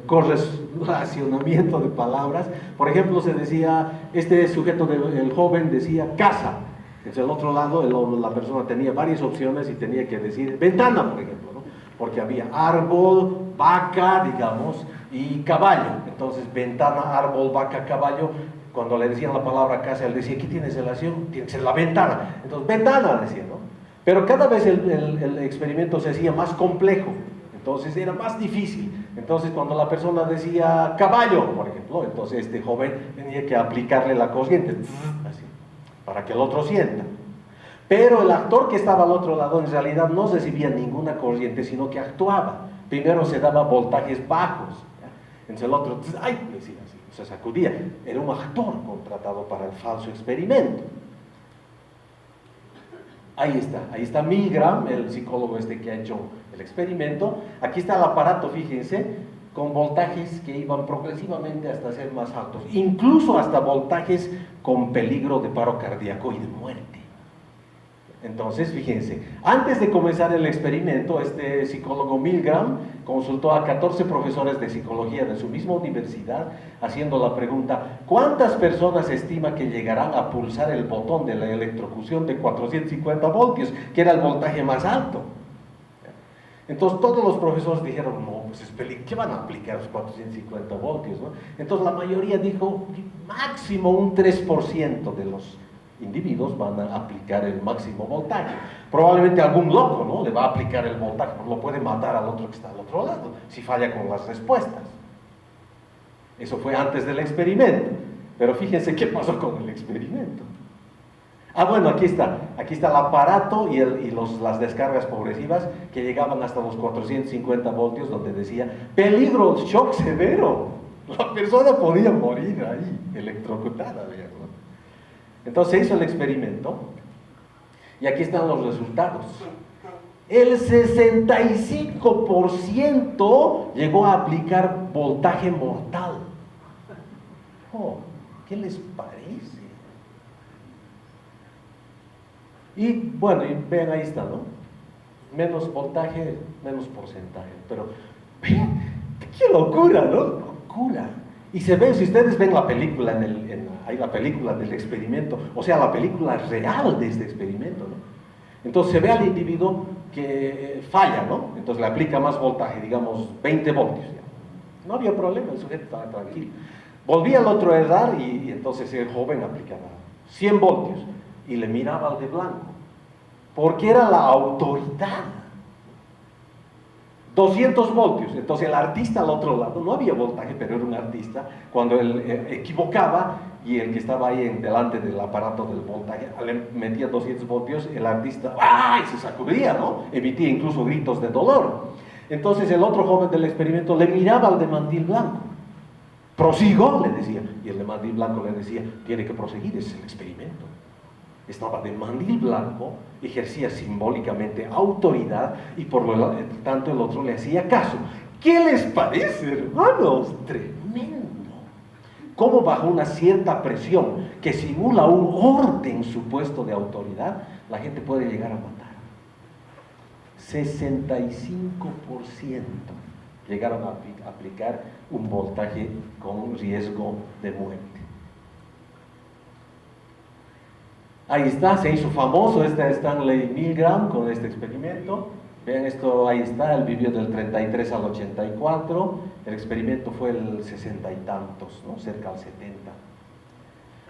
correlacionamiento de palabras. Por ejemplo, se decía, este sujeto, el joven decía casa. Entonces, el otro lado, la persona tenía varias opciones y tenía que decir ventana, por ejemplo, ¿no? Porque había árbol, vaca, digamos, y caballo. Entonces, ventana, árbol, vaca, caballo. Cuando le decían la palabra casa, él decía, ¿qué tienes relación? Tiene que ser la ventana. Entonces, ventana, decía, ¿no? Pero cada vez el experimento se hacía más complejo. Entonces, era más difícil. Entonces, cuando la persona decía caballo, por ejemplo, entonces este joven tenía que aplicarle la corriente, así, para que el otro sienta. Pero el actor que estaba al otro lado en realidad no recibía ninguna corriente, sino que actuaba. Primero se daba voltajes bajos, ¿ya? Entonces el otro, ¡ay!, decía así, se sacudía. Era un actor contratado para el falso experimento. Ahí está Milgram, el psicólogo este que ha hecho el experimento. Aquí está el aparato, fíjense, con voltajes que iban progresivamente hasta ser más altos, incluso hasta voltajes con peligro de paro cardíaco y de muerte. Entonces, fíjense, antes de comenzar el experimento, este psicólogo Milgram consultó a 14 profesores de psicología de su misma universidad, haciendo la pregunta, ¿cuántas personas estima que llegarán a pulsar el botón de la electrocución de 450 voltios, que era el voltaje más alto? Entonces todos los profesores dijeron, no, pues ¿qué van a aplicar los 450 voltios, ¿no? Entonces la mayoría dijo, máximo un 3% de los individuos van a aplicar el máximo voltaje. Probablemente algún loco, ¿no?, le va a aplicar el voltaje, lo puede matar al otro que está al otro lado, si falla con las respuestas. Eso fue antes del experimento. Pero fíjense qué pasó con el experimento. Bueno, aquí está el aparato y las descargas progresivas que llegaban hasta los 450 voltios, donde decía, peligro, shock severo. La persona podía morir ahí, electrocutada, digamos. Entonces se hizo el experimento y aquí están los resultados. El 65% llegó a aplicar voltaje mortal. Oh, ¿qué les parece? Y bueno, y ven, ahí está, ¿no? Menos voltaje, menos porcentaje. Pero, qué locura, ¿no? Locura. Y se ve, si ustedes ven la película, hay la película del experimento, o sea, la película real de este experimento, ¿no? Entonces se ve al individuo que falla, ¿no? Entonces le aplica más voltaje, digamos 20 voltios. ¿Ya? No había problema, el sujeto estaba tranquilo. Volvía al otro a errar y entonces el joven aplicaba 100 voltios y le miraba al de blanco, porque era la autoridad. 200 voltios, entonces el artista al otro lado, no había voltaje, pero era un artista, cuando él equivocaba y el que estaba ahí delante del aparato del voltaje, le metía 200 voltios, el artista, ¡ay!, se sacudía, ¿no? Emitía incluso gritos de dolor. Entonces el otro joven del experimento le miraba al de mandil blanco, prosigo, le decía, y el de mandil blanco le decía, tiene que proseguir, es el experimento. Estaba de mandil blanco, ejercía simbólicamente autoridad y por lo tanto el otro le hacía caso. ¿Qué les parece, hermanos? Tremendo. Cómo bajo una cierta presión que simula un orden supuesto de autoridad, la gente puede llegar a matar. 65% llegaron a aplicar un voltaje con riesgo de muerte. Ahí está, se hizo famoso Stanley Milgram con este experimento. Vean esto, ahí está, él vivió del 33 al 84, el experimento fue el 60 y tantos, ¿no?, cerca al 70.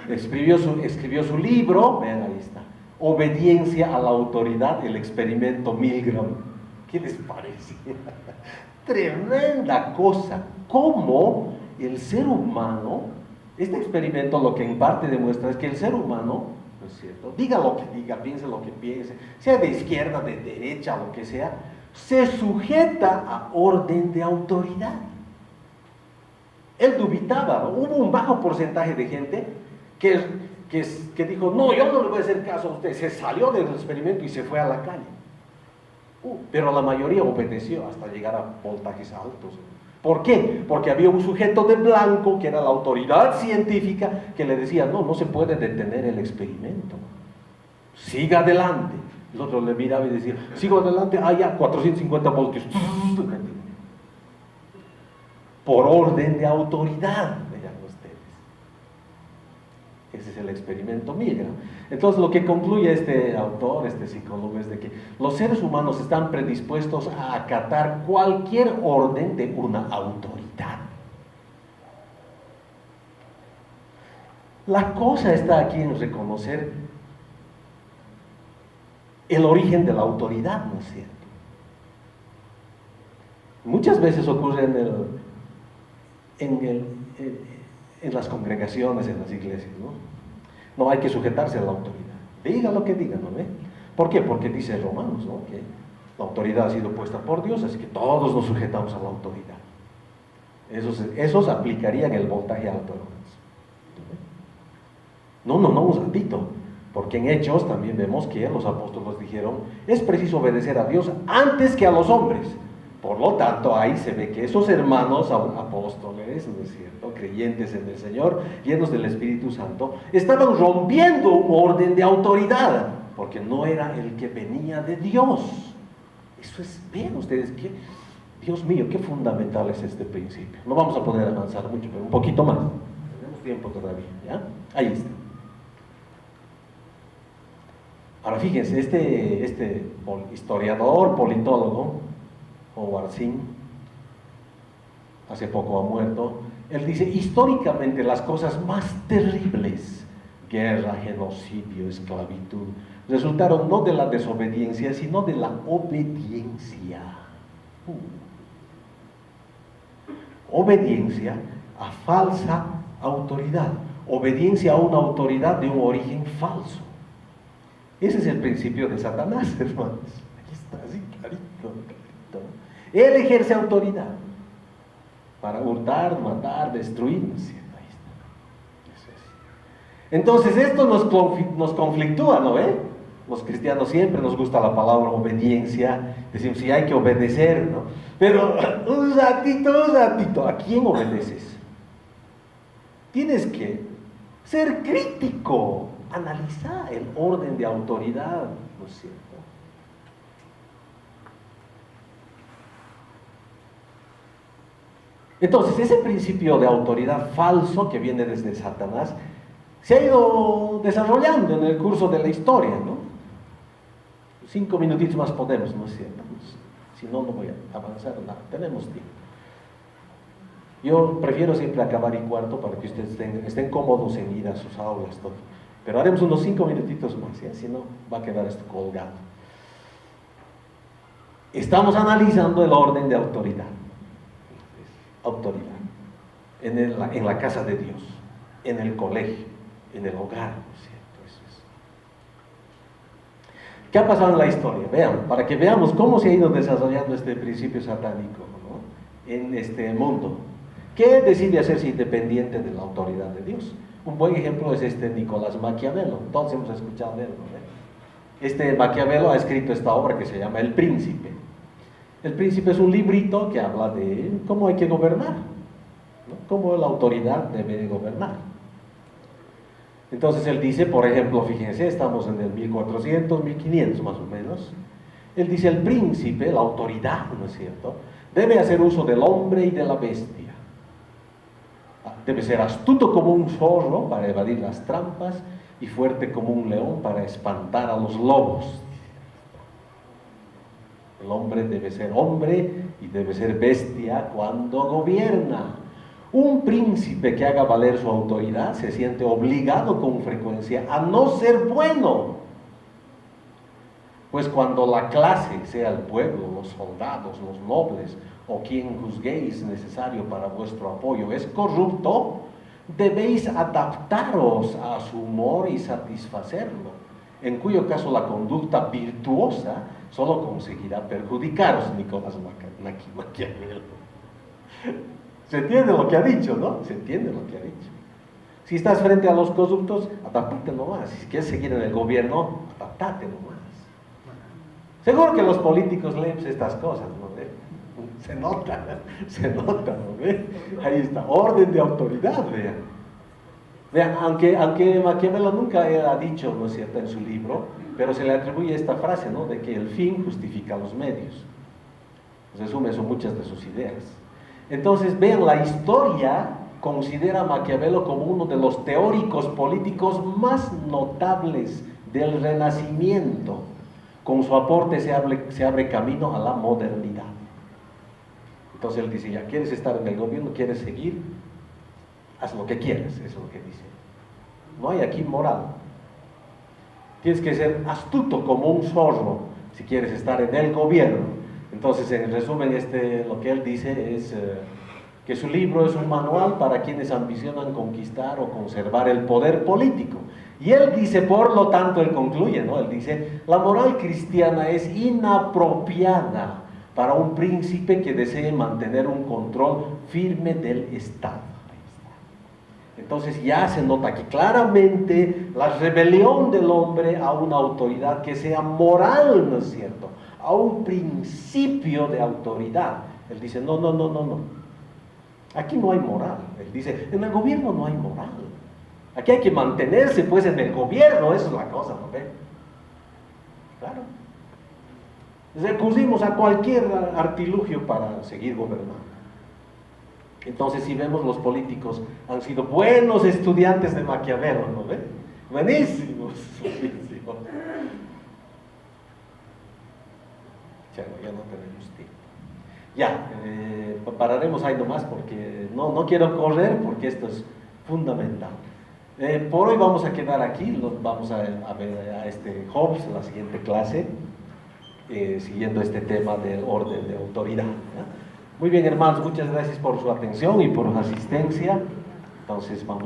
Escribió su libro, vean, ahí está, Obediencia a la autoridad, el experimento Milgram. ¿Qué les parece? Tremenda cosa, cómo el ser humano, este experimento lo que en parte demuestra es que el ser humano, ¿no es cierto?, diga lo que diga, piense lo que piense, sea de izquierda, de derecha, lo que sea, se sujeta a orden de autoridad. Él dubitaba, ¿no? Hubo un bajo porcentaje de gente que dijo, no, yo no le voy a hacer caso a usted, se salió del experimento y se fue a la calle. Pero la mayoría obedeció hasta llegar a voltajes altos. ¿Por qué? Porque había un sujeto de blanco que era la autoridad científica que le decía, no se puede detener el experimento, siga adelante. El otro le miraba y decía, sigo adelante, ya, 450 voltios. por orden de autoridad, vean ustedes. Ese es el experimento Milgram. Entonces lo que concluye este autor, este psicólogo, es de que los seres humanos están predispuestos a acatar cualquier orden de una autoridad. La cosa está aquí en reconocer el origen de la autoridad, ¿no es cierto? Muchas veces ocurre en las congregaciones, en las iglesias, ¿no? No hay que sujetarse a la autoridad. Diga lo que diga, ¿no ve? ¿Por qué? Porque dice Romanos, ¿no? Que la autoridad ha sido puesta por Dios, así que todos nos sujetamos a la autoridad. Esos aplicarían el voltaje alto, hermanos. No, un ratito. Porque en Hechos también vemos que los apóstoles dijeron, es preciso obedecer a Dios antes que a los hombres. Por lo tanto, ahí se ve que esos hermanos apóstoles, ¿no es cierto?, creyentes en el Señor, llenos del Espíritu Santo, estaban rompiendo un orden de autoridad, porque no era el que venía de Dios. Eso es, vean ustedes, Dios mío, qué fundamental es este principio. No vamos a poder avanzar mucho, pero un poquito más. Tenemos tiempo todavía, ¿ya? Ahí está. Ahora fíjense, este historiador, politólogo, Howard Zinn, hace poco ha muerto, él dice, históricamente las cosas más terribles, guerra, genocidio, esclavitud, resultaron no de la desobediencia, sino de la obediencia. Obediencia a falsa autoridad, obediencia a una autoridad de un origen falso. Ese es el principio de Satanás, hermanos. Ahí está, así clarito. Él ejerce autoridad para hurtar, matar, destruir, ¿no es cierto? Ahí está. Eso es. Entonces esto nos conflictúa, ¿no ve? Los cristianos siempre nos gusta la palabra obediencia, decimos sí hay que obedecer, ¿no? Pero un ratito, ¿a quién obedeces? Tienes que ser crítico, analizar el orden de autoridad, ¿no es cierto? Entonces, ese principio de autoridad falso que viene desde Satanás se ha ido desarrollando en el curso de la historia, ¿no? 5 minutitos más podemos, ¿no es cierto? Si no, no voy a avanzar nada, tenemos tiempo. Yo prefiero siempre acabar y cuarto para que ustedes estén cómodos en ir a sus aulas, todo. Pero haremos unos 5 minutitos más, ¿ya? Si no, va a quedar esto colgado. Estamos analizando el orden de autoridad. Autoridad en la casa de Dios, en el colegio, en el hogar, ¿no es cierto? Eso es. ¿Qué ha pasado en la historia? Vean, para que veamos cómo se ha ido desarrollando este principio satánico, ¿no?, en este mundo, que decide hacerse independiente de la autoridad de Dios. Un buen ejemplo es Nicolás Maquiavelo. Todos hemos escuchado de él, ¿no? Este Maquiavelo ha escrito esta obra que se llama El Príncipe. El Príncipe es un librito que habla de cómo hay que gobernar, ¿no?, cómo la autoridad debe de gobernar. Entonces él dice, por ejemplo, fíjense, estamos en el 1400, 1500 más o menos. Él dice, el príncipe, la autoridad, ¿no es cierto?, debe hacer uso del hombre y de la bestia. Debe ser astuto como un zorro para evadir las trampas y fuerte como un león para espantar a los lobos. El hombre debe ser hombre y debe ser bestia cuando gobierna. Un príncipe que haga valer su autoridad se siente obligado con frecuencia a no ser bueno. Pues cuando la clase, sea el pueblo, los soldados, los nobles, o quien juzguéis necesario para vuestro apoyo, es corrupto, debéis adaptaros a su humor y satisfacerlo, en cuyo caso la conducta virtuosa solo conseguirá perjudicaros. Nicolás Maquiavelo. ¿Se entiende lo que ha dicho, no? Se entiende lo que ha dicho. Si estás frente a los corruptos, adáptate nomás. Si quieres seguir en el gobierno, adáptate nomás. Seguro que los políticos leen estas cosas, ¿no? Se nota, ¿no ve? Ahí está, orden de autoridad, vean. Vean, aunque Maquiavelo nunca ha dicho, ¿no es cierto?, en su libro, pero se le atribuye esta frase, ¿no?, de que el fin justifica los medios. Resume eso muchas de sus ideas. Entonces, vean, la historia considera a Maquiavelo como uno de los teóricos políticos más notables del Renacimiento. Con su aporte se abre camino a la modernidad. Entonces él dice, ya, ¿quieres estar en el gobierno? ¿Quieres seguir? Haz lo que quieras, eso es lo que dice. No hay aquí moral. Tienes que ser astuto como un zorro si quieres estar en el gobierno. Entonces, en resumen, lo que él dice es que su libro es un manual para quienes ambicionan conquistar o conservar el poder político. Y él dice, por lo tanto, él concluye, ¿no? Él dice, la moral cristiana es inapropiada para un príncipe que desee mantener un control firme del Estado. Entonces ya se nota aquí claramente la rebelión del hombre a una autoridad que sea moral, ¿no es cierto? A un principio de autoridad. Él dice, no, no, no, no, no. Aquí no hay moral. Él dice, en el gobierno no hay moral. Aquí hay que mantenerse pues en el gobierno, eso es la cosa, ¿no ve? Claro. Recurrimos a cualquier artilugio para seguir gobernando. Entonces, si vemos, los políticos han sido buenos estudiantes de Maquiavelo, ¿no ve? Buenísimos, buenísimos. Ya no tenemos tiempo. Ya, pararemos ahí nomás porque no quiero correr porque esto es fundamental. Por hoy vamos a quedar aquí, vamos a ver a Hobbes en la siguiente clase, siguiendo este tema del orden de autoridad, ¿no? Muy bien, hermanos, muchas gracias por su atención y por su asistencia. Entonces vamos